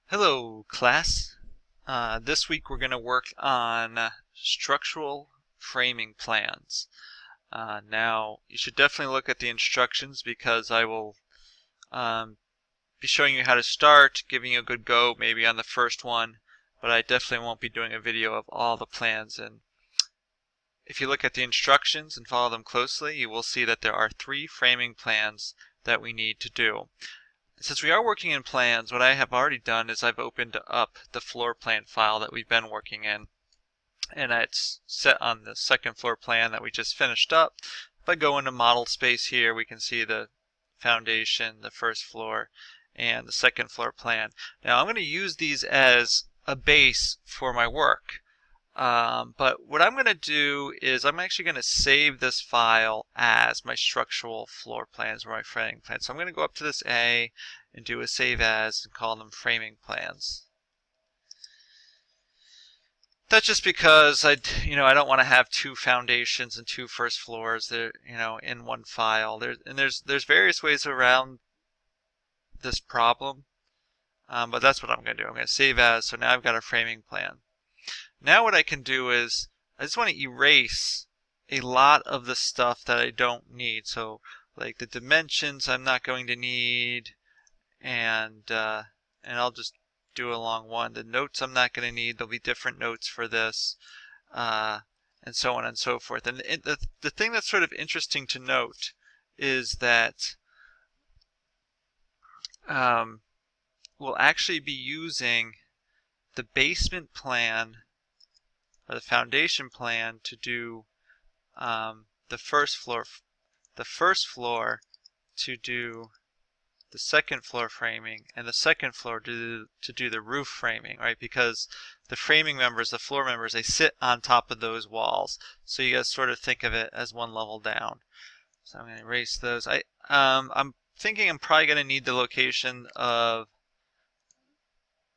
Hello, class. This week we're going to work on structural framing plans. Now, you should definitely look at the instructions because I will be showing you how to start, giving you a good go maybe on the first one, but I definitely won't be doing a video of all the plans. And if you look at the instructions and follow them closely, you will see that there are 3 framing plans that we need to do. Since we are working in plans, what I have already done is I've opened up the floor plan file that we've been working in, and it's set on the second floor plan that we just finished up. If I go into model space here, we can see the foundation, the first floor, and the second floor plan. Now I'm going to use these as a base for my work. But what I'm going to do is I'm actually going to save this file as my structural floor plans or my framing plans. So I'm going to go up to this A and do a save as and call them framing plans. That's just because I don't want to have 2 foundations and 2 first floors there, in one file. There's various ways around this problem, but that's what I'm going to do. I'm going to save as. So now I've got a framing plan. Now what I can do is I just want to erase a lot of the stuff that I don't need. So like the dimensions I'm not going to need, and I'll just do a long one. The notes I'm not going to need. There'll be different notes for this, and so on and so forth. And the thing that's sort of interesting to note is that we'll actually be using the basement plan or the foundation plan to do the first floor to do the second floor framing, and the second floor to do the roof framing, right? Because the framing members, the floor members, they sit on top of those walls. So you guys sort of think of it as one level down. So I'm going to erase those. I'm thinking I'm probably going to need the location of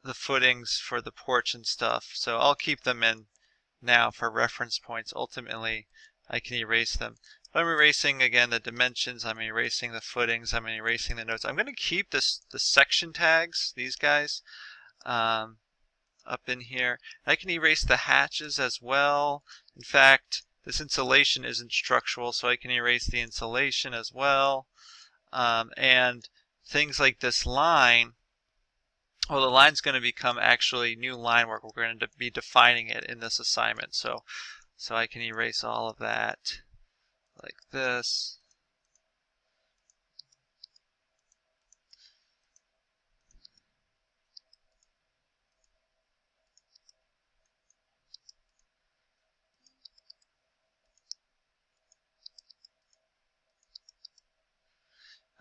the footings for the porch and stuff. So I'll keep them in now for reference points. Ultimately, I can erase them. But I'm erasing again the dimensions, I'm erasing the footings, I'm erasing the notes. I'm going to keep the section tags, these guys, up in here. I can erase the hatches as well. In fact, this insulation isn't structural, so I can erase the insulation as well. And things like this line, well, the line's going to become actually new line work. We're going to be defining it in this assignment. So I can erase all of that like this.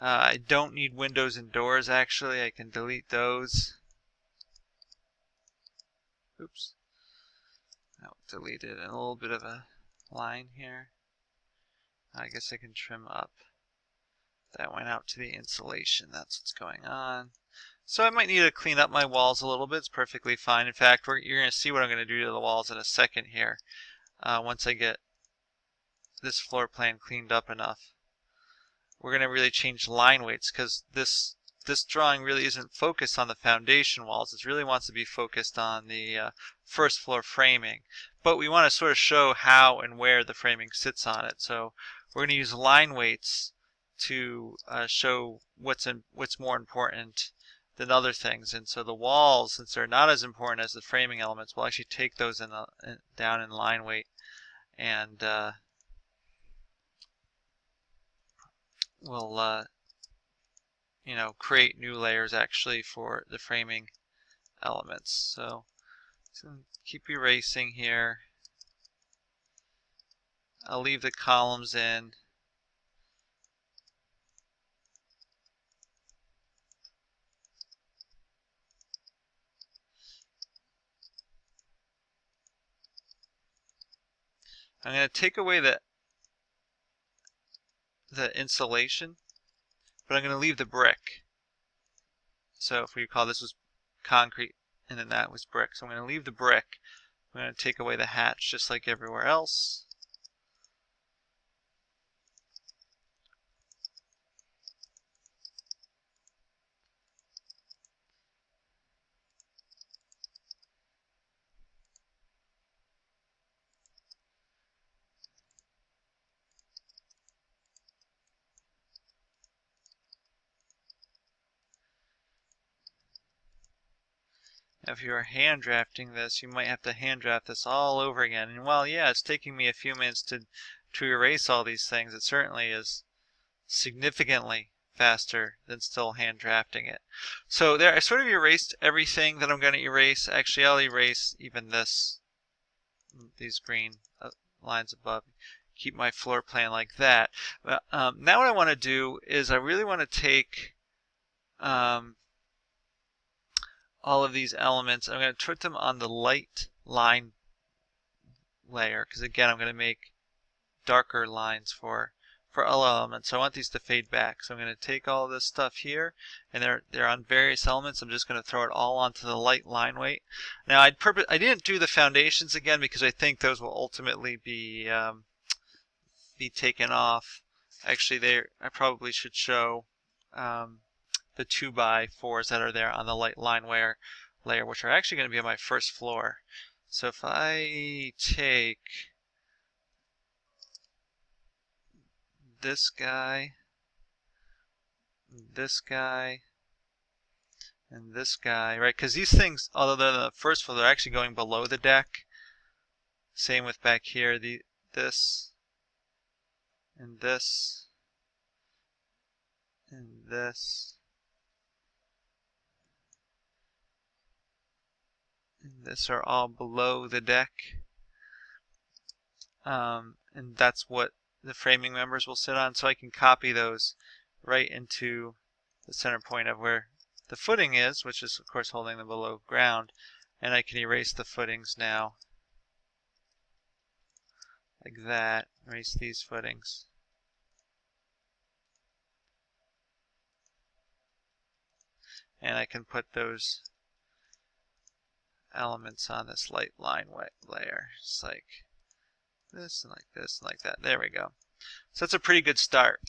I don't need windows and doors actually. I can delete those. Oops. I'll delete it. And a little bit of a line here. I guess I can trim up. That went out to the insulation. That's what's going on. So I might need to clean up my walls a little bit. It's perfectly fine. In fact, you're going to see what I'm going to do to the walls in a second here. Once I get this floor plan cleaned up enough. We're going to really change line weights because this drawing really isn't focused on the foundation walls. It really wants to be focused on the first floor framing. But we want to sort of show how and where the framing sits on it. So we're going to use line weights to show what's more important than other things. And so the walls, since they're not as important as the framing elements, we'll actually take those down in line weight, and we'll create new layers actually for the framing elements. So keep erasing here. I'll leave the columns in. I'm going to take away the insulation, but I'm going to leave the brick. So if we recall, this was concrete and then that was brick. So I'm going to leave the brick. I'm going to take away the hatch just like everywhere else. if you were hand drafting this, you might have to hand draft this all over again. And while, yeah, it's taking me a few minutes to erase all these things, it certainly is significantly faster than still hand drafting it. So there, I sort of erased everything that I'm going to erase. Actually, I'll erase even these green lines above. Keep my floor plan like that. Now what I want to do is I really want to take all of these elements. I'm going to put them on the light line layer, because again I'm going to make darker lines for all elements. So I want these to fade back. So I'm going to take all this stuff here, and they're on various elements. I'm just going to throw it all onto the light line weight. Now I didn't do the foundations again because I think those will ultimately be taken off. Actually, I probably should show the 2x4s that are there on the light line layer, which are actually going to be on my first floor. So if I take this guy, and this guy, right? Because these things, although they're the first floor, they're actually going below the deck. Same with back here, this, and this, and this, and this are all below the deck. And that's what the framing members will sit on. So I can copy those right into the center point of where the footing is, which is of course holding them below ground. And I can erase the footings now, like that. Erase these footings. And I can put those elements on this light line layer, just like this and like this and like that. There we go. So that's a pretty good start.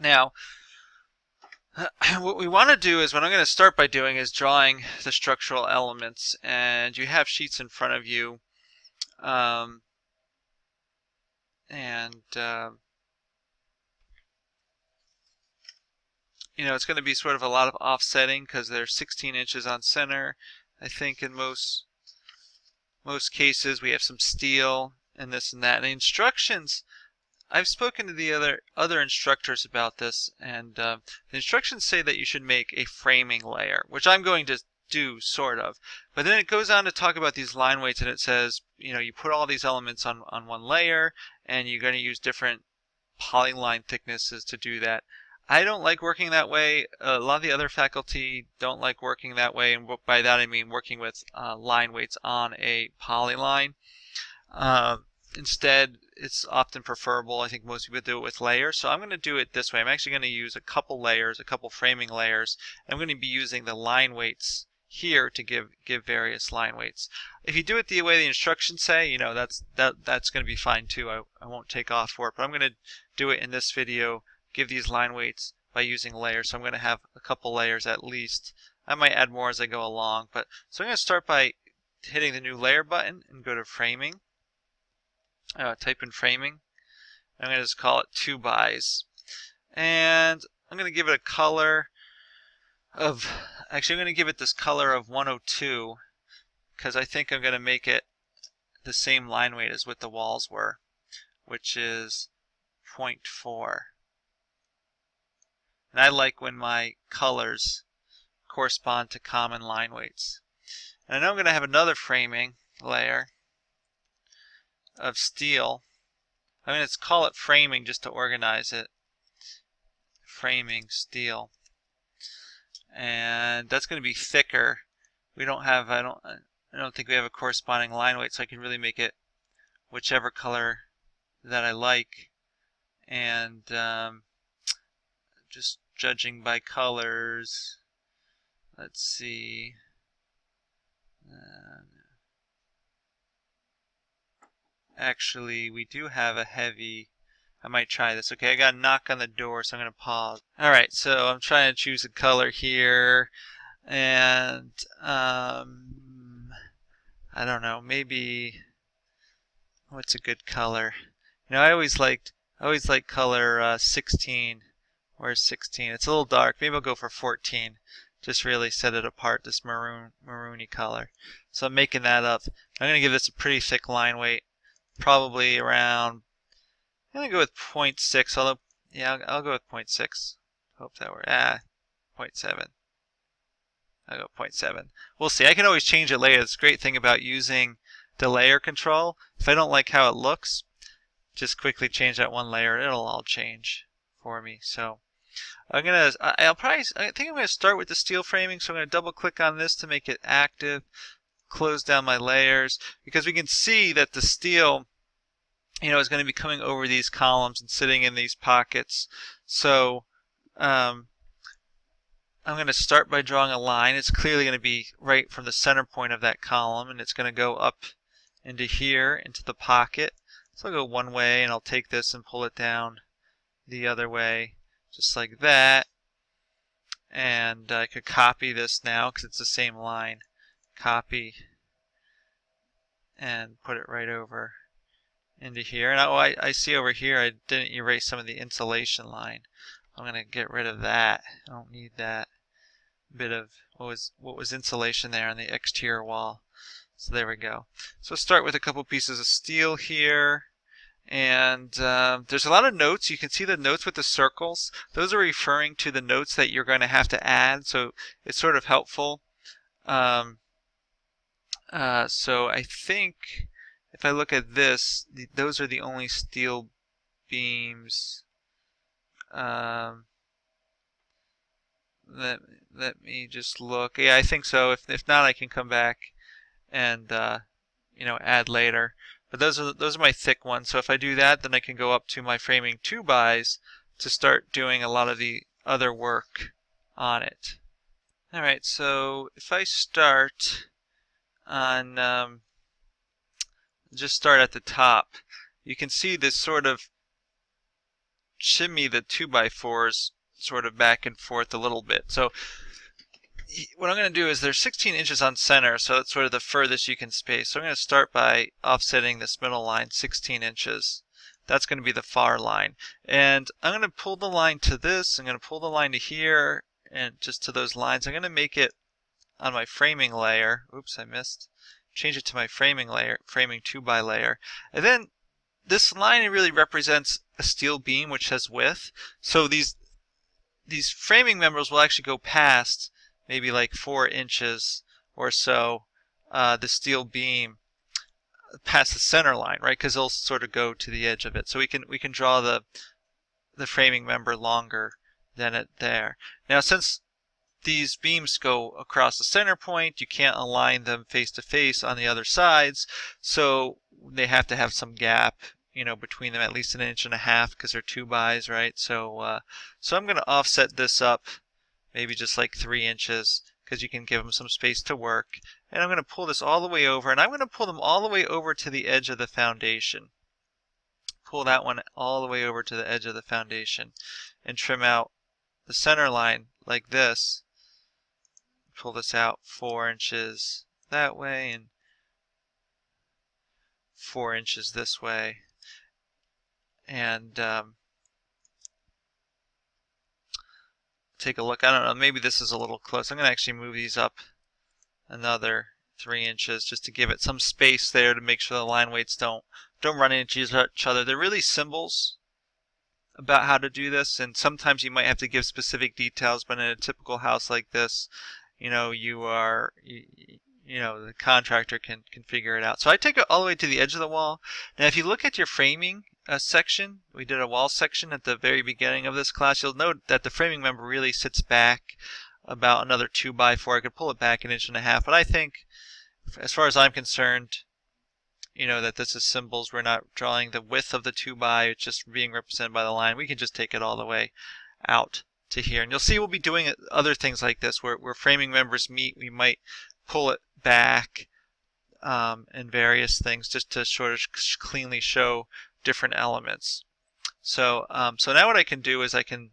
Now, what we want to do is, what I'm going to start by doing is drawing the structural elements. And you have sheets in front of you. You know, it's going to be sort of a lot of offsetting because they're 16 inches on center. I think in most cases we have some steel and this and that. And the instructions, I've spoken to the other instructors about this, and the instructions say that you should make a framing layer, which I'm going to do, sort of. But then it goes on to talk about these line weights, and it says, you know, you put all these elements on one layer, and you're going to use different polyline thicknesses to do that. I don't like working that way. A lot of the other faculty don't like working that way, and by that I mean working with line weights on a polyline. Instead, it's often preferable. I think most people do it with layers. So I'm going to do it this way. I'm actually going to use a couple layers, a couple framing layers. I'm going to be using the line weights here to give various line weights. If you do it the way the instructions say, you know, that's going to be fine too. I won't take off for it, but I'm going to do it in this video. Give these line weights by using layers. So I'm going to have a couple layers at least. I might add more as I go along. But so I'm going to start by hitting the new layer button and go to framing. Type in framing. I'm going to just call it 2x. And I'm going to give it a color of, actually I'm going to give it this color of 102, because I think I'm going to make it the same line weight as what the walls were, which is 0.4. And I like when my colors correspond to common line weights. And I know I'm going to have another framing layer of steel. I'm going to call it framing just to organize it. Framing steel. And that's going to be thicker. We don't have, I don't think we have a corresponding line weight, so I can really make it whichever color that I like. And just judging by colors, let's see. Actually, we do have a heavy. I might try this. Okay, I got a knock on the door, so I'm going to pause. Alright, so I'm trying to choose a color here. And, I don't know, maybe, what's a good color? You know, I always like color 16. Where's 16? It's a little dark. Maybe I'll go for 14. just really set it apart, this maroony color. So I'm making that up. I'm going to give this a pretty thick line weight, probably around, I'm going to go with 0.6, although, yeah, I'll go with 0.6. Hope that works. 0.7. I'll go 0.7. We'll see. I can always change it later. It's a great thing about using the layer control. If I don't like how it looks, just quickly change that one layer. It'll all change for me. So I think I'm gonna start with the steel framing. So I'm gonna double click on this to make it active. Close down my layers because we can see that the steel, is going to be coming over these columns and sitting in these pockets. So I'm going to start by drawing a line. It's clearly going to be right from the center point of that column, and it's going to go up into here, into the pocket. So I'll go one way, and I'll take this and pull it down the other way, just like that. And I could copy this now because it's the same line. Copy and put it right over into here. And I see over here I didn't erase some of the insulation line. I'm going to get rid of that. I don't need that bit of what was insulation there on the exterior wall. So there we go. So start with a couple pieces of steel here. And there's a lot of notes. You can see the notes with the circles. Those are referring to the notes that you're going to have to add. So it's sort of helpful. So I think if I look at this, those are the only steel beams. Let me just look. Yeah, I think so. If not, I can come back and add later. But those are my thick ones. So if I do that, then I can go up to my framing 2x to start doing a lot of the other work on it. All right. So if I start on just start at the top, you can see this sort of shimmy the 2x4s sort of back and forth a little bit. So what I'm going to do is there's 16 inches on center, so that's sort of the furthest you can space. So I'm going to start by offsetting this middle line 16 inches. That's going to be the far line. And I'm going to pull the line to this. I'm going to pull the line to here and just to those lines. I'm going to make it on my framing layer. Oops, I missed. Change it to my framing layer, framing 2x layer. And then this line really represents a steel beam which has width. So these framing members will actually go past maybe like 4 inches or so the steel beam past the center line, right? Because they'll sort of go to the edge of it. So we can draw the framing member longer than it there. Now since these beams go across the center point, you can't align them face to face on the other sides, so they have to have some gap between them, at least 1.5 inches because they're 2x, right? So so I'm going to offset this up maybe just like 3 inches because you can give them some space to work. And I'm going to pull this all the way over, and I'm going to pull them all the way over to the edge of the foundation. Pull that one all the way over to the edge of the foundation and trim out the center line like this. Pull this out 4 inches that way and 4 inches this way. And take a look. I don't know, maybe this is a little close. I'm going to actually move these up another 3 inches just to give it some space there to make sure the line weights don't run into each other. They're really symbols about how to do this, and sometimes you might have to give specific details, but in a typical house like this, the contractor can figure it out. So I take it all the way to the edge of the wall. Now if you look at your framing section, we did a wall section at the very beginning of this class, you'll note that the framing member really sits back about another 2x4. I could pull it back 1.5 inches, but I think, as far as I'm concerned, that this is symbols. We're not drawing the width of the 2x, it's just being represented by the line. We can just take it all the way out to here. And you'll see we'll be doing other things like this where framing members meet. We might pull it back and various things just to sort of cleanly show different elements. So so now what I can do is I can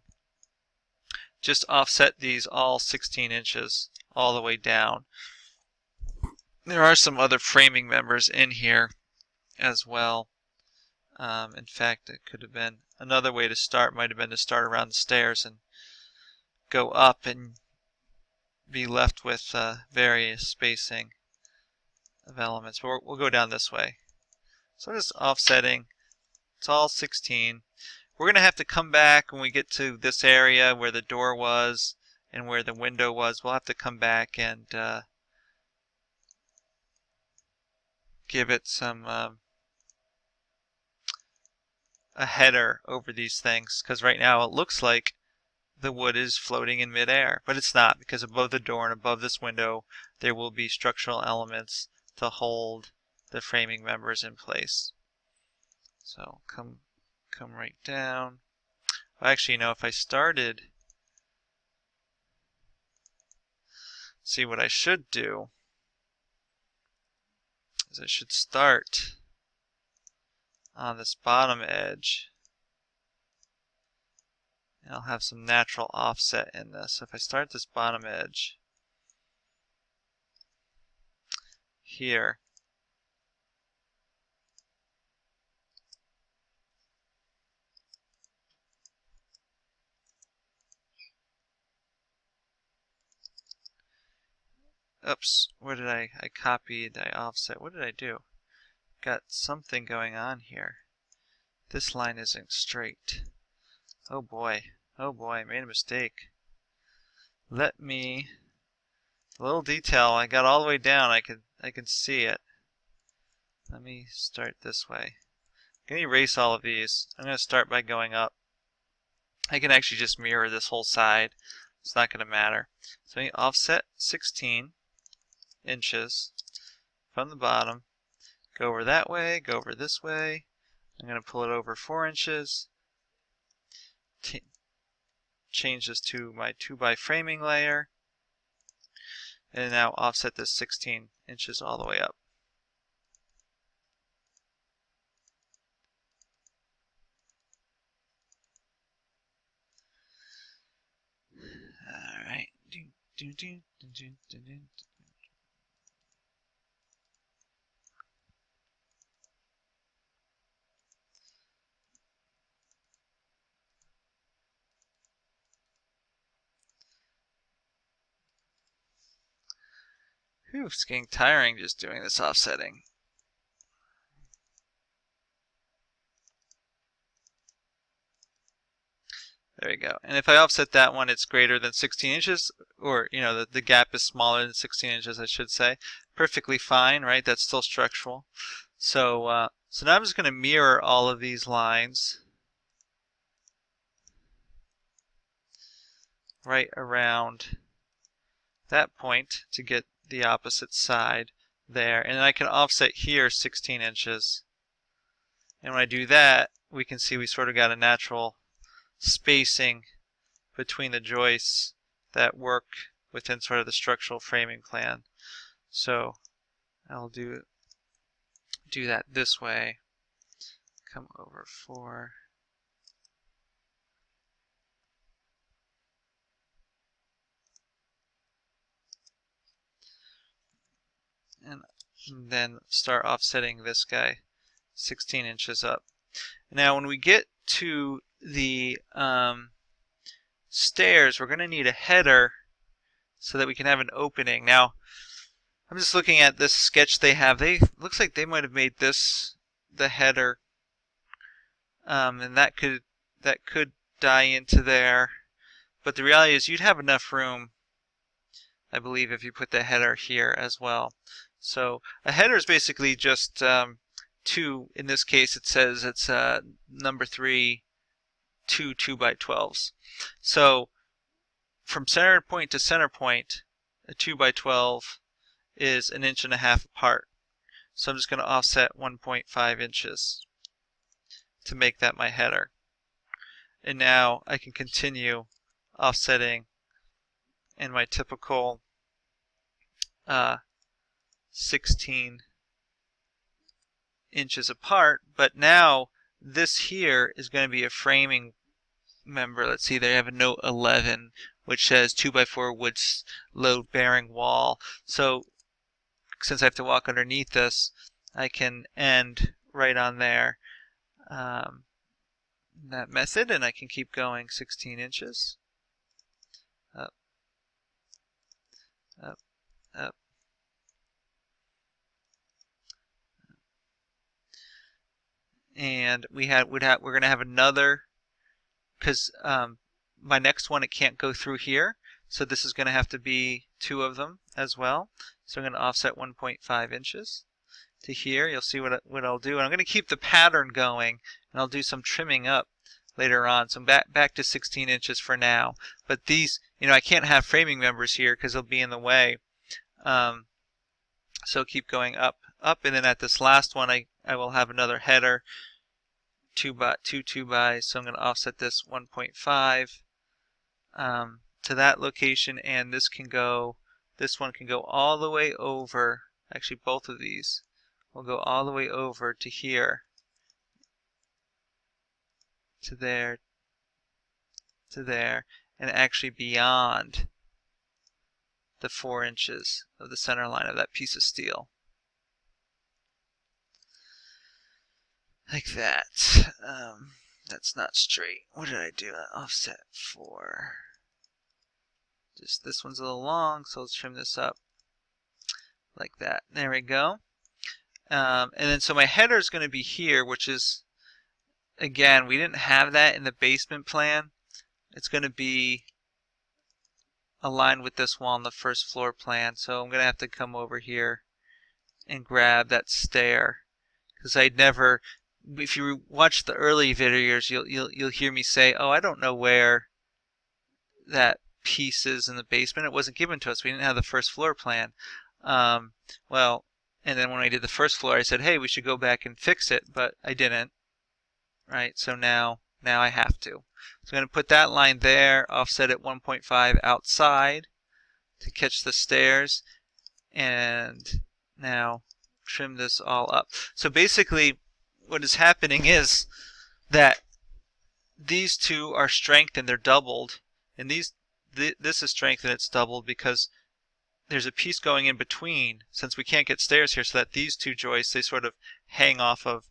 just offset these all 16 inches all the way down. There are some other framing members in here as well. In fact, it could have been another way to start, might have been to start around the stairs and go up, and be left with various spacing of elements. But we'll go down this way. So just offsetting. It's all 16. We're going to have to come back when we get to this area where the door was and where the window was. We'll have to come back and give it some a header over these things, because right now it looks like the wood is floating in midair, but it's not, because above the door and above this window there will be structural elements to hold the framing members in place. So come right down. Well, actually, you know, if I started, see, what I should do is I should start on this bottom edge, and I'll have some natural offset in this. So if I start this bottom edge here, oops, where did I copied, I offset, what did I do? Got something going on here. This line isn't straight. Oh boy, I made a mistake. Let me, a little detail, I got all the way down, I can see it. Let me start this way. I'm going to erase all of these. I'm going to start by going up. I can actually just mirror this whole side. It's not going to matter. So I offset 16 inches from the bottom. Go over that way, go over this way. I'm going to pull it over 4 inches. Change this to my 2x framing layer. And now offset this 16 inches all the way up. Alright. Whew, it's getting tiring just doing this offsetting. There you go. And if I offset that one, it's greater than 16 inches, or, you know, the gap is smaller than 16 inches, I should say. Perfectly fine, right? That's still structural. So, so now I'm just going to mirror all of these lines right around that point to get the opposite side there. And then I can offset here 16 inches. And when I do that, we can see we sort of got a natural spacing between the joists that work within sort of the structural framing plan. So I'll do that this way. Come over 4. And then start offsetting this guy 16 inches up. Now when we get to the stairs, we're going to need a header so that we can have an opening. Now I'm just looking at this sketch they have. Looks like they might have made this the header, and that could die into there. But the reality is you'd have enough room, I believe, if you put the header here as well. So a header is basically just in this case it says it's number 3, 2 2x12s. So from center point to center point, a 2x12 is 1.5 inches apart. So I'm just going to offset 1.5 inches to make that my header. And now I can continue offsetting in my typical 16 inches apart, but now this here is going to be a framing member. Let's see, they have a note 11 which says 2x4 wood load bearing wall. So since I have to walk underneath this, I can end right on there that method, and I can keep going 16 inches up. and we're going to have another, because my next one, it can't go through here, so this is going to have to be 2 of them as well. So I'm going to offset 1.5 inches to here. You'll see what I'll do, and I'm going to keep the pattern going, and I'll do some trimming up later on. So I'm back to 16 inches for now. But these, I can't have framing members here because they'll be in the way. So keep going up, and then at this last one, I will have another header, 2 by, so I'm going to offset this 1.5 to that location, and this one can go all the way over. Actually, both of these will go all the way over to here, to there, to there, and actually beyond the 4 inches of the center line of that piece of steel. Like that. That's not straight. What did I do? Offset 4. Just this one's a little long, so let's trim this up like that. There we go. And then so my header is going to be here, which is, again, we didn't have that in the basement plan. It's going to be aligned with this wall on the first floor plan, so I'm going to have to come over here and grab that stair, because I'd never, if you watch the early videos, you'll hear me say, oh, I don't know where that piece is in the basement. It wasn't given to us. We didn't have the first floor plan. Well, and then when I did the first floor, I said, hey, we should go back and fix it, but I didn't. Right, so now I have to. So I'm going to put that line there, offset it 1.5 outside to catch the stairs, and now trim this all up. So basically what is happening is that these two are strengthened, they're doubled, and this is strengthened, it's doubled because there's a piece going in between, since we can't get stairs here, so that these two joists, they sort of hang off of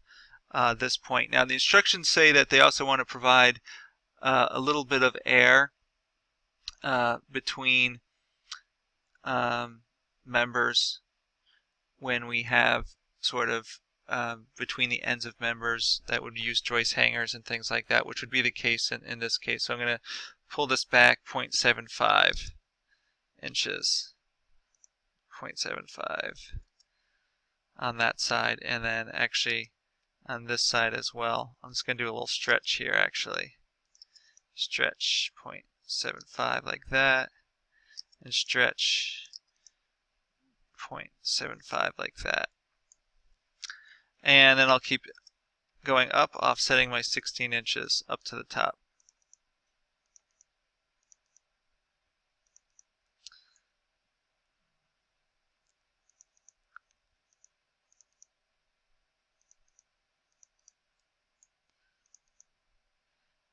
this point. Now the instructions say that they also want to provide a little bit of air between members when we have sort of between the ends of members that would use joist hangers and things like that, which would be the case in this case. So I'm going to pull this back 0.75 inches, 0.75 on that side, and then actually on this side as well. I'm just going to do a little stretch here actually. Stretch 0.75 like that, and stretch 0.75 like that. And then I'll keep going up, offsetting my 16 inches up to the top.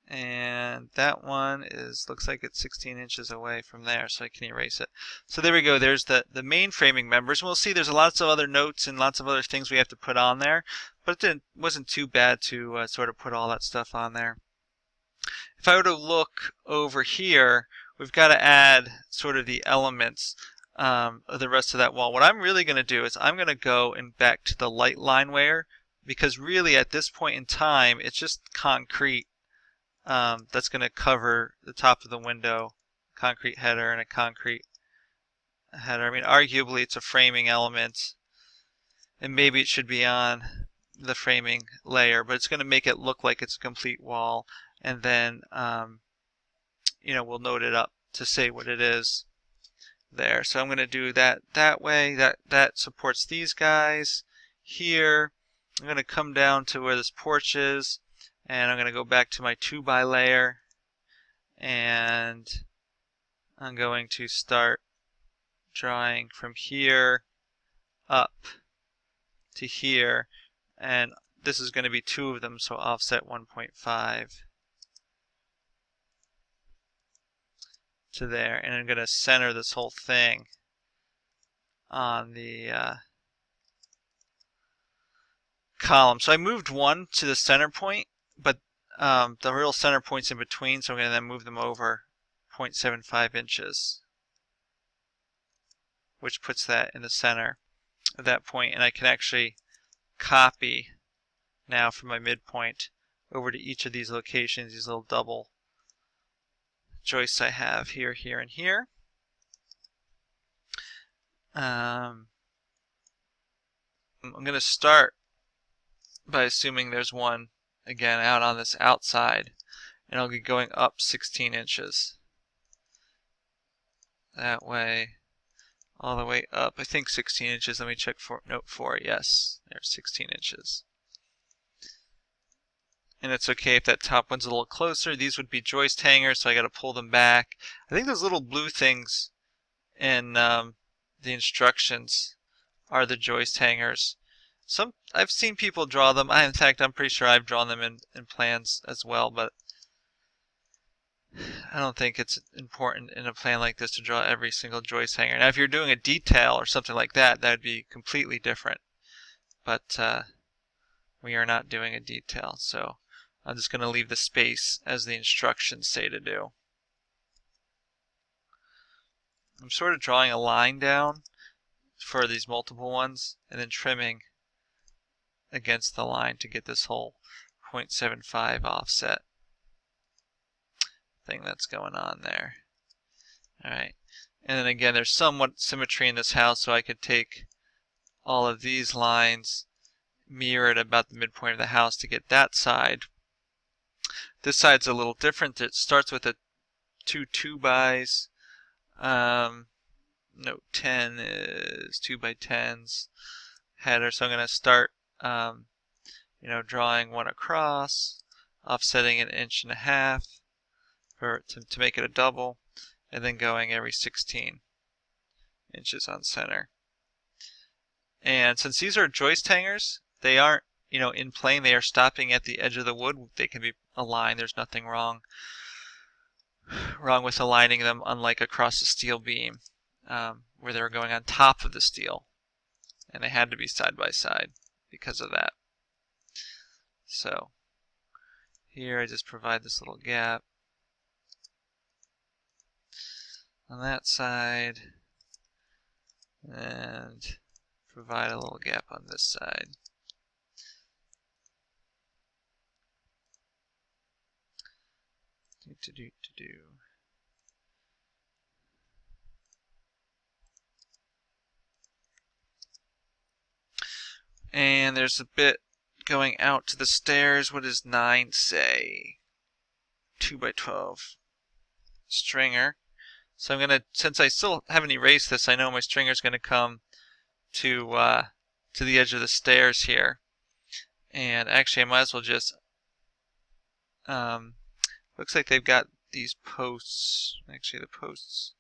And that one looks like it's 16 inches away from there, so I can erase it. So there we go. There's the main framing members. We'll see there's lots of other notes and lots of other things we have to put on there, but it wasn't too bad to sort of put all that stuff on there. If I were to look over here, we've got to add sort of the elements of the rest of that wall. What I'm really going to do is I'm going to go and back to the light line wear, because really at this point in time it's just concrete. That's going to cover the top of the window, concrete header and a concrete header. I mean, arguably it's a framing element, and maybe it should be on the framing layer, but it's going to make it look like it's a complete wall, and then we'll note it up to say what it is there. So I'm going to do that way. That supports these guys here. I'm going to come down to where this porch is, and I'm going to go back to my 2x layer, and I'm going to start drawing from here up to here, and this is going to be 2 of them, so offset 1.5 to there, and I'm going to center this whole thing on the column. So I moved one to the center point, but the real center point's in between, so I'm going to then move them over 0.75 inches, which puts that in the center of that point, and I can actually copy now from my midpoint over to each of these locations, these little double joists I have here, here, and here. I'm going to start by assuming there's one, again, out on this outside, and I'll be going up 16 inches. That way, all the way up, I think 16 inches. Let me check for note 4. Yes, there's 16 inches. And it's okay if that top one's a little closer. These would be joist hangers, so I got to pull them back. I think those little blue things in the instructions are the joist hangers. I've seen people draw them. In fact, I'm pretty sure I've drawn them in plans as well, but I don't think it's important in a plan like this to draw every single joist hanger. Now, if you're doing a detail or something like that, that would be completely different. But we are not doing a detail, so I'm just going to leave the space as the instructions say to do. I'm sort of drawing a line down for these multiple ones and then trimming against the line to get this whole 0.75 offset thing that's going on there. Alright, and then again there's somewhat symmetry in this house, so I could take all of these lines, mirror it about the midpoint of the house to get that side. This side's a little different. It starts with a 2 2x. Note 10 is 2x10s header, so I'm going to start drawing one across, offsetting 1.5 inches to make it a double, and then going every 16 inches on center. And since these are joist hangers, they aren't in plane, they are stopping at the edge of the wood. They can be aligned. There's nothing wrong with aligning them, unlike across the steel beam where they were going on top of the steel, and they had to be side by side because of that. So here I just provide this little gap on that side and provide a little gap on this side. And there's a bit going out to the stairs. What does 9 say? 2x12 stringer. So I'm gonna, since I still haven't erased this, I know my stringer is gonna come to the edge of the stairs here. And actually, I might as well just. Looks like they've got these posts. Actually, the posts.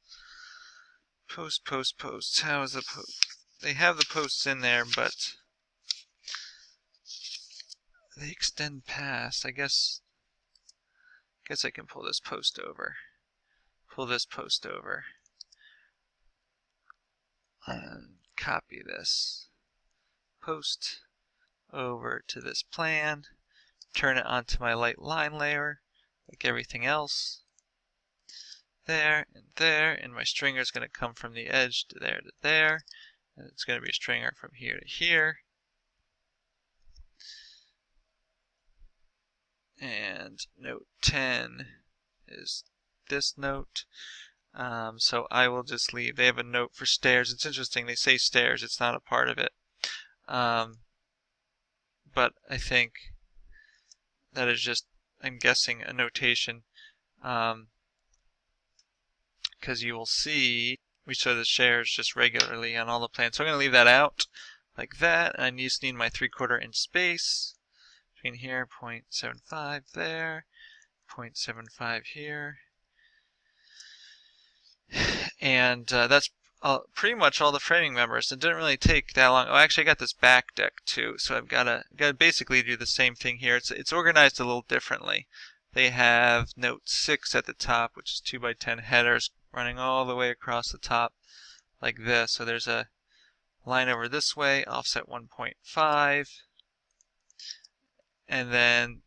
Posts. How is the post? They have the posts in there, but they extend past. I guess I can pull this post over. Pull this post over. And copy this post over to this plan. Turn it onto my light line layer, like everything else. There, and my stringer is going to come from the edge to there, and it's going to be a stringer from here to here. And note 10 is this note. So I will just leave. They have a note for stairs. It's interesting. They say stairs. It's not a part of it. But I think that is just, I'm guessing, a notation. Because you will see we show the stairs just regularly on all the plans. So I'm going to leave that out like that. And I just need my 3/4 inch space between here, 0.75 there, 0.75 here. And that's pretty much all the framing members. It didn't really take that long. Oh, actually, I got this back deck too, so I've got to basically do the same thing here. It's organized a little differently. They have note 6 at the top, which is 2x10 headers running all the way across the top like this. So there's a line over this way, offset 1.5, and then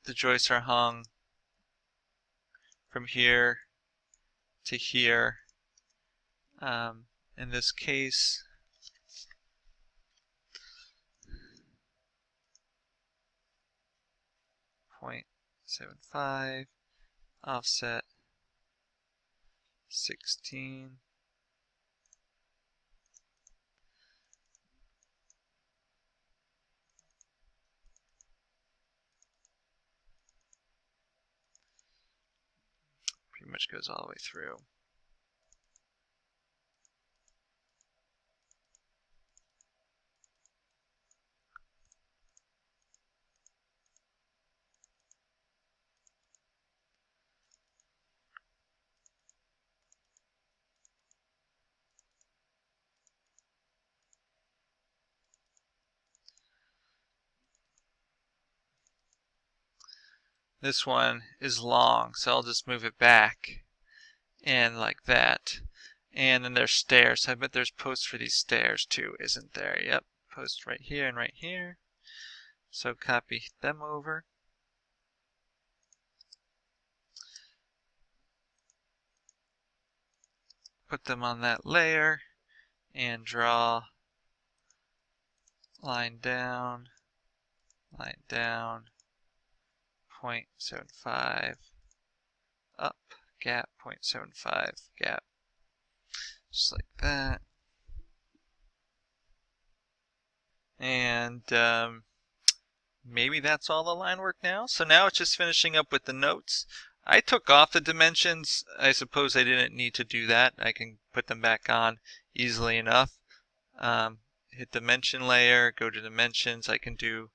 the joists are hung from here to here. In this case, 0.75, offset 16. Pretty much goes all the way through. This one is long, so I'll just move it back and like that. And then there's stairs. I bet there's posts for these stairs too, isn't there? Yep, posts right here and right here. So copy them over. Put them on that layer and draw line down, 0.75, up, gap, 0.75, gap. Just like that. And maybe that's all the line work now. So now it's just finishing up with the notes. I took off the dimensions. I suppose I didn't need to do that. I can put them back on easily enough. Hit dimension layer, go to dimensions. I can do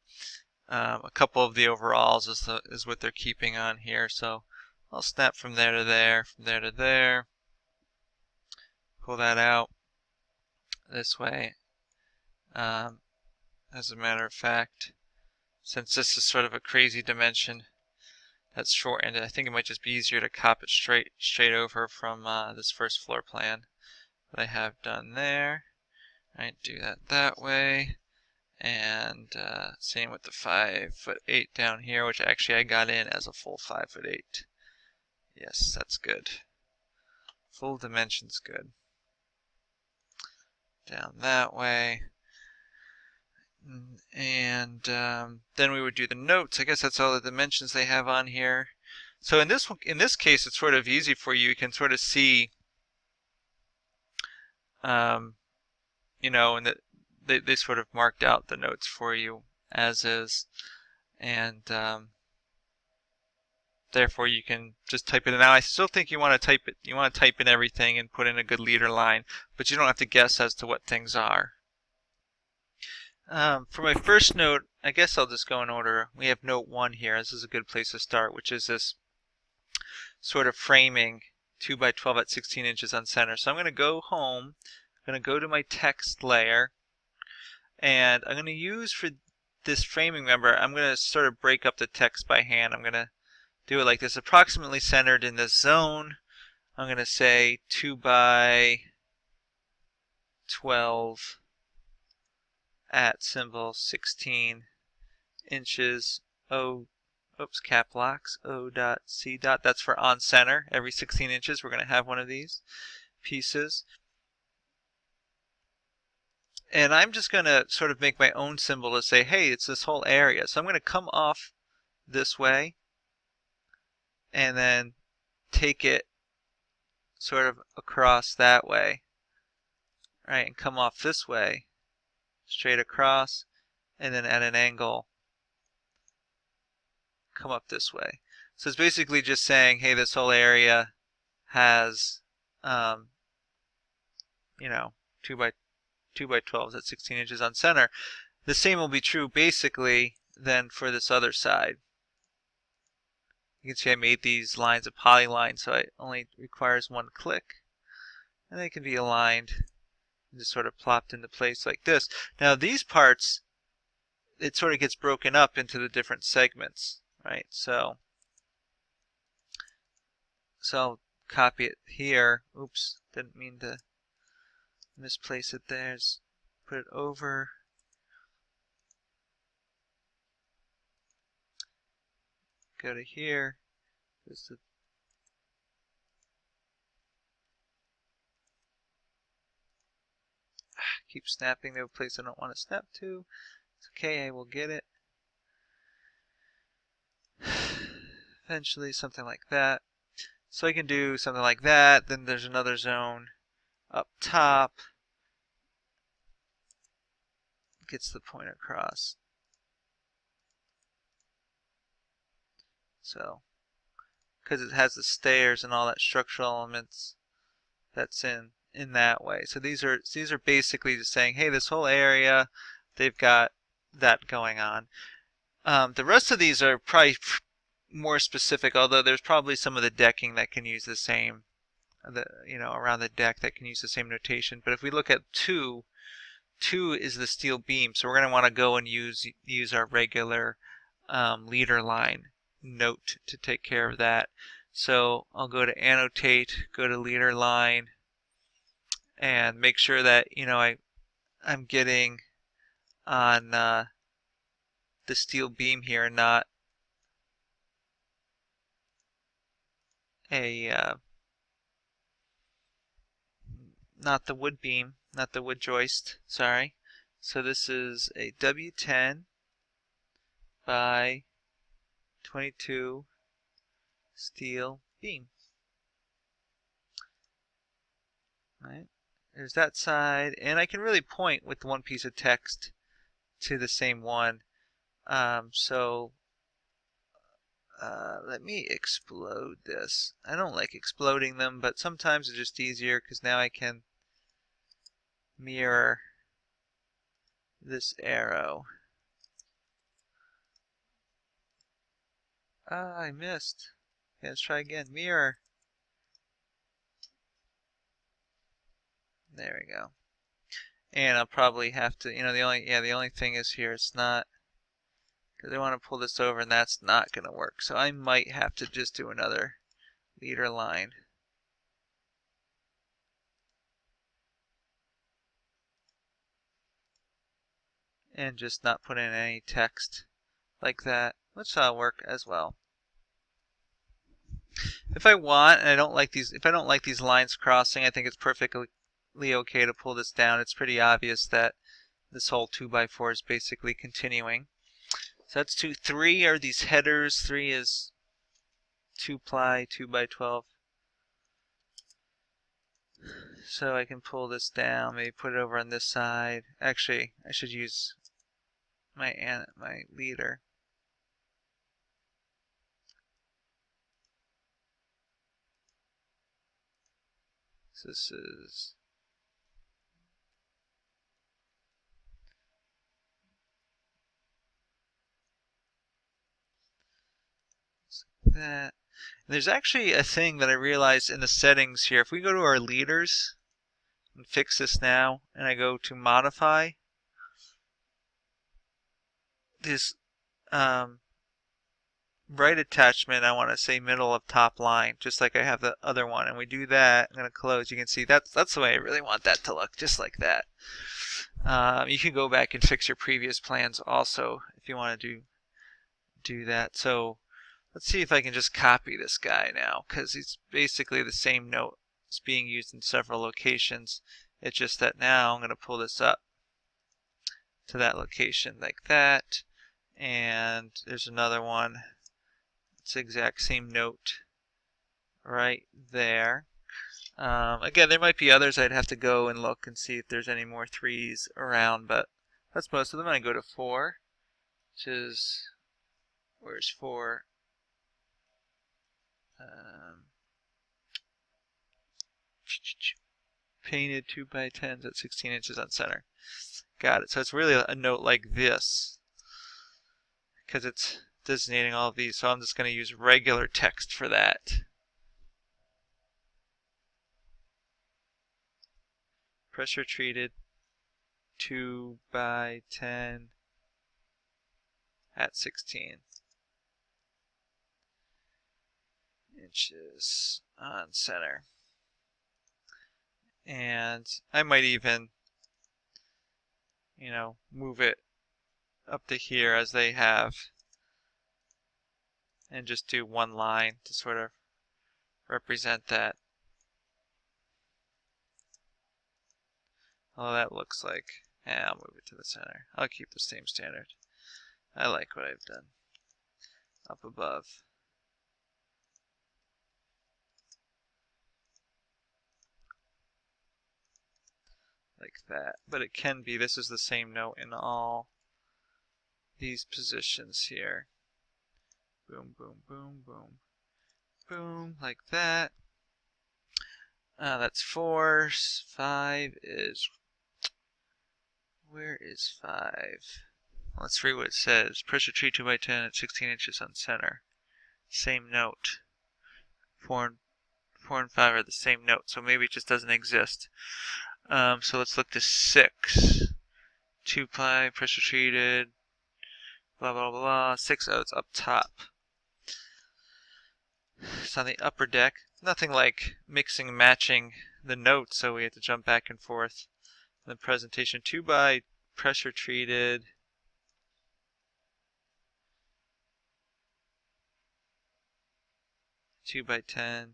a couple of the overalls is what they're keeping on here. So I'll snap from there to there, from there to there. Pull that out this way. As a matter of fact, since this is sort of a crazy dimension that's shortened, I think it might just be easier to copy it straight over from this first floor plan that I have done there. Right, do that way. And same with the 5'8" down here, which actually I got in as a full 5'8". Yes, that's good. Full dimension's good. Down that way. And then we would do the notes. I guess that's all the dimensions they have on here. So in this case, it's sort of easy for you. You can sort of see, you know, and they sort of marked out the notes for you as is, and therefore you can just type it in. Now I still think you want to type it. You want to type in everything and put in a good leader line, but you don't have to guess as to what things are. For my first note, I guess I'll just go in order. We have note 1 here. This is a good place to start, which is this sort of framing 2x12 at 16 inches on center. So I'm going to go home. I'm going to go to my text layer, and I'm going to use for this framing member, I'm going to sort of break up the text by hand. I'm going to do it like this, approximately centered in this zone. I'm going to say 2x12 at symbol 16 inches, cap locks, O.C. That's for on center. Every 16 inches we're going to have one of these pieces. And I'm just going to sort of make my own symbol to say, hey, it's this whole area. So I'm going to come off this way and then take it sort of across that way, right, and come off this way, straight across, and then at an angle, come up this way. So it's basically just saying, hey, this whole area has, you know, 2x12s at 16 inches on center. The same will be true basically then for this other side. You can see I made these lines a polyline, so it only requires one click. And they can be aligned and just sort of plopped into place like this. Now these parts, it sort of gets broken up into the different segments, right? So I'll copy it here. Oops, didn't mean to misplace it there. Just put it over. Go to here. Keep snapping to a place I don't want to snap to. It's okay, I will get it. eventually something like that. So I can do something like that. Then there's another zone up top. Gets the point across. So, because it has the stairs and all that structural elements that's in that way. So these are basically just saying, hey, this whole area, they've got that going on. The rest of these are probably more specific, although there's probably some of the decking that can use the same, around the deck that can use the same notation. But if we look at 2 is the steel beam, so we're going to want to go and use our regular leader line note to take care of that. So I'll go to annotate, go to leader line, and make sure that I'm getting on the steel beam here, not not the wood beam, not the wood joist, sorry. So this is a W10 by 22 steel beam. Right? There's that side, and I can really point with one piece of text to the same one. Let me explode this. I don't like exploding them, but sometimes it's just easier because now I can mirror this arrow. Ah, I missed. Okay, let's try again. Mirror. There we go. And I'll probably have to, the only thing is here, it's not, because I want to pull this over and that's not going to work. So I might have to just do another leader line. And just not put in any text like that, which will work as well. If I want, and I don't like these, if I don't like these lines crossing, I think it's perfectly okay to pull this down. It's pretty obvious that this whole 2x4 is basically continuing. So that's 2. 3 are these headers. 3 is 2-ply 2x12. So I can pull this down, maybe put it over on this side. Actually, I should use my leader. So this is that. And there's actually a thing that I realized in the settings here. If we go to our leaders and fix this now, and I go to modify, this right attachment, I want to say middle of top line, just like I have the other one. And we do that. I'm going to close. You can see that's the way I really want that to look, just like that. You can go back and fix your previous plans also if you want to do that. So let's see if I can just copy this guy now, because it's basically the same note. It's being used in several locations. It's just that now I'm going to pull this up to that location like that. And there's another one. It's the exact same note right there. Again, there might be others. I'd have to go and look and see if there's any more 3s around, but that's most of them. I go to 4, which is, where's 4? Painted 2x10s at 16 inches on center. Got it. So it's really a note like this, because it's designating all of these. So I'm just going to use regular text for that. Pressure treated 2x10 at 16 inches on center. And I might even, move it up to here as they have, and just do one line to sort of represent that. Oh, that looks like, I'll move it to the center. I'll keep the same standard. I like what I've done up above. like that. But it can be, this is the same note in all these positions here. Boom, boom, boom, boom, boom, like that. That's 4. 5 is, where is 5? Let's read what it says. Pressure tree 2x10 at 16 inches on center. Same note. 4 and 5 are the same note, so maybe it just doesn't exist. So let's look to 6. 2-ply, pressure treated, blah, blah, blah. 6, oh, it's up top. It's on the upper deck. Nothing like mixing and matching the notes, so we have to jump back and forth. The presentation 2x pressure treated. Two by 10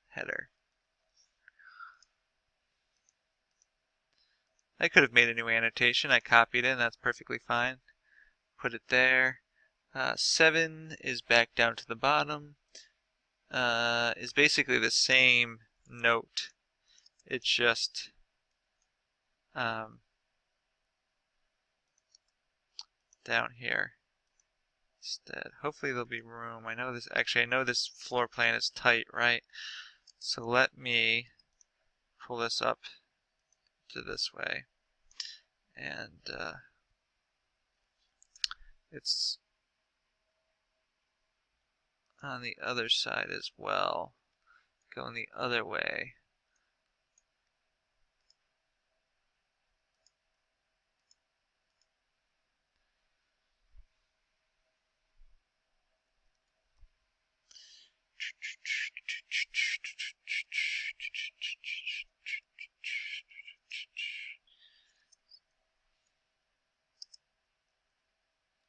header. I could have made a new annotation. I copied it, and that's perfectly fine. Put it there. 7 is back down to the bottom. Is basically the same note. It's just down here instead. Hopefully there'll be room. I know this. Actually, I know this floor plan is tight, right? So let me pull this up to this way, and it's on the other side as well. Going the other way.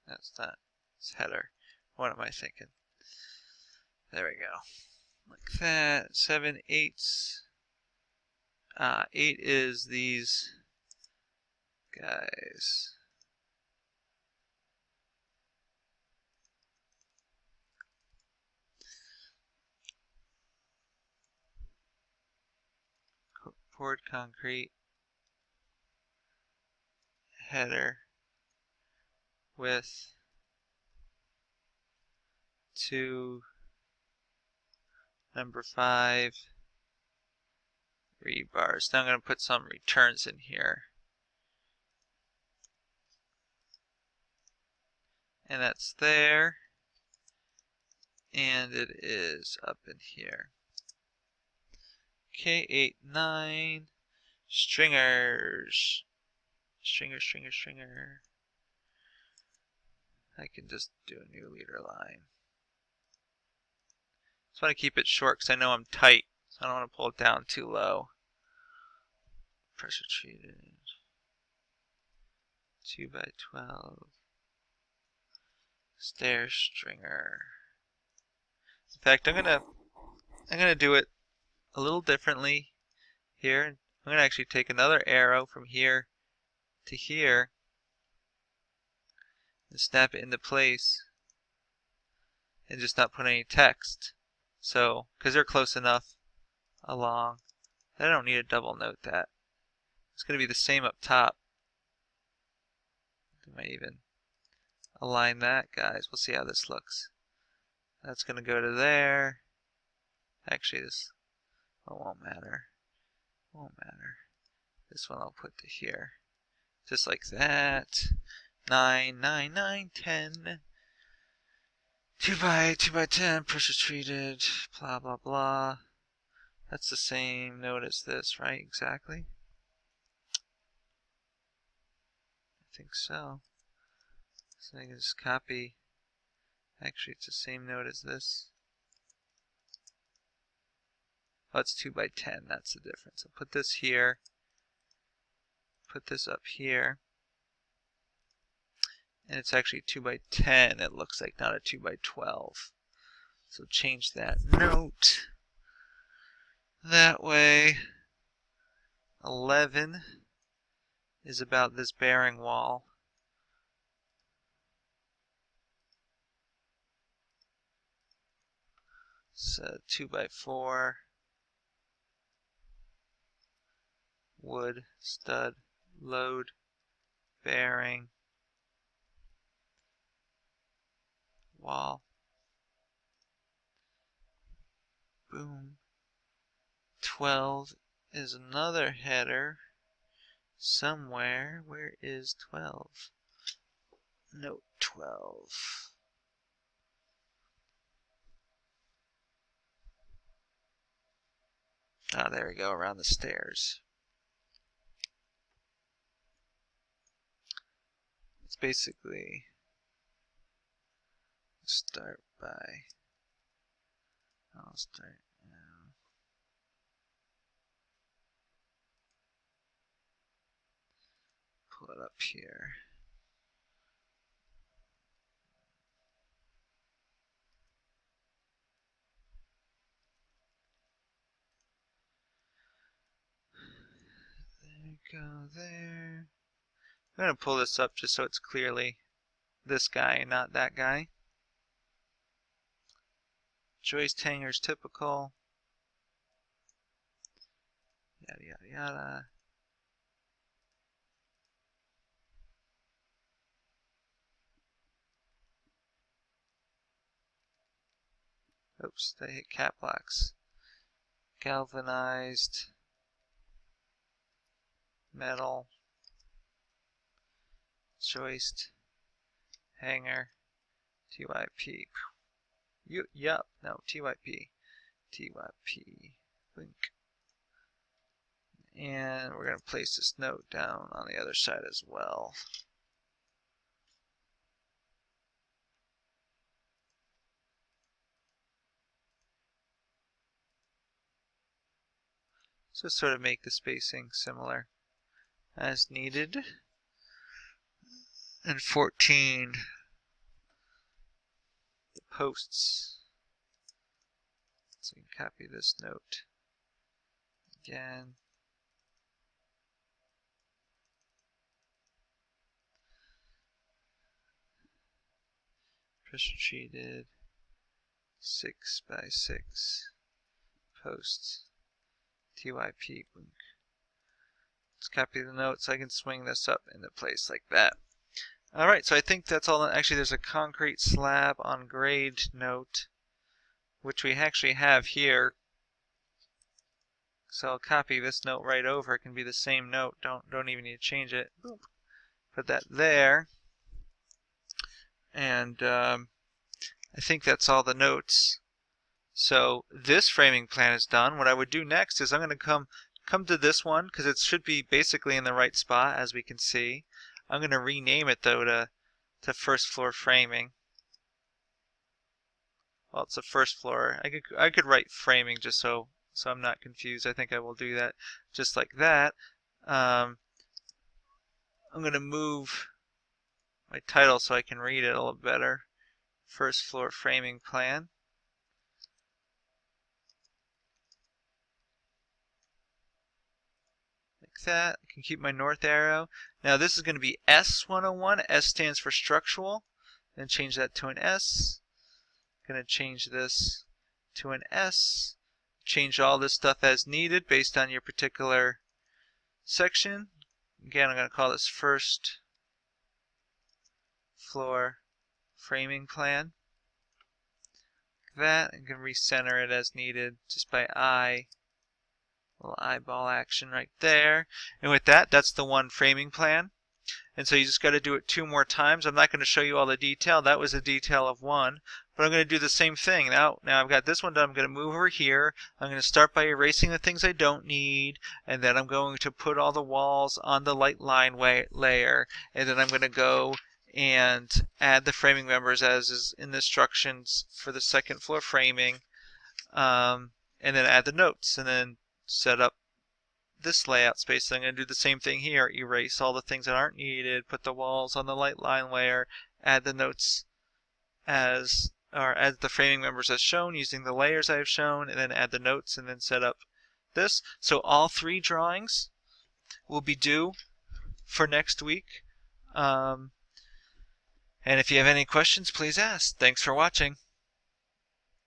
That's not. It's header. What am I thinking? There we go. Like that. 7, 8. 8 is these guys. Poured concrete header with 2 number 5 rebars. Now I'm going to put some returns in here. And that's there. And it is up in here. K8, 9. Stringers. Stringer. I can just do a new leader line. Just want to keep it short because I know I'm tight. So I don't want to pull it down too low. Pressure treated. 2x12. Stair stringer. In fact, I'm gonna do it a little differently here. I'm gonna actually take another arrow from here to here and snap it into place and just not put any text. So, because they're close enough along, I don't need to double note that. It's gonna be the same up top. I might even align that, guys. We'll see how this looks. That's gonna go to there. Actually, this won't matter. This one I'll put to here. Just like that. 9, 9, 9, 10. 2x10, pressure treated, blah, blah, blah. That's the same note as this, right? Exactly. I think so. So I can just copy. Actually, it's the same note as this. Oh, it's 2x10. That's the difference. I'll put this here. Put this up here. And it's actually 2x10, it looks like, not a 2x12. So change that note. That way, 11 is about this bearing wall. So 2x4. wood, stud, load, bearing, wall, boom. 12 is another header somewhere. Where is 12? Note 12. Ah, there we go, around the stairs. It's basically start by, I'll start now. Pull it up here. There you go, there. I'm going to pull this up just so it's clearly this guy and not that guy. Joist hangers typical. Yada yada yada. Oops, they hit cap locks. Galvanized metal joist hanger TYP. Yup, no, TYP. Blink. And we're going to place this note down on the other side as well. So sort of make the spacing similar as needed. And 14, the posts. So you can copy this note again. Pressure treated 6 by 6 posts. TYP. Let's copy the note so I can swing this up into place like that. Alright, so I think that's all. Actually, there's a concrete slab on grade note, which we actually have here. So I'll copy this note right over. It can be the same note. Don't even need to change it. Boom. Put that there. And I think that's all the notes. So this framing plan is done. What I would do next is I'm going to come to this one because it should be basically in the right spot, as we can see. I'm going to rename it though to first floor framing. Well, it's a first floor. I could write framing just so I'm not confused. I think I will do that just like that. I'm going to move my title so I can read it a little better. First floor framing plan. That. I can keep my north arrow. Now this is going to be S101. S stands for structural. Then change that to an S. Going to change this to an S. Change all this stuff as needed based on your particular section. Again, I'm going to call this first floor framing plan. Like that. I'm going to recenter it as needed just by little eyeball action right there. And with that, that's the one framing plan. And so you just got to do it 2 more times. I'm not going to show you all the detail. That was a detail of 1. But I'm going to do the same thing. Now I've got this one done. I'm going to move over here. I'm going to start by erasing the things I don't need. And then I'm going to put all the walls on the light line layer. And then I'm going to go and add the framing members as is in the instructions for the second floor framing. And then add the notes. And then set up this layout space. So I'm going to do the same thing here. Erase all the things that aren't needed, put the walls on the light line layer, add the notes as the framing members as shown using the layers I've shown, and then add the notes and then set up this. So all 3 drawings will be due for next week. And if you have any questions, please ask. Thanks for watching.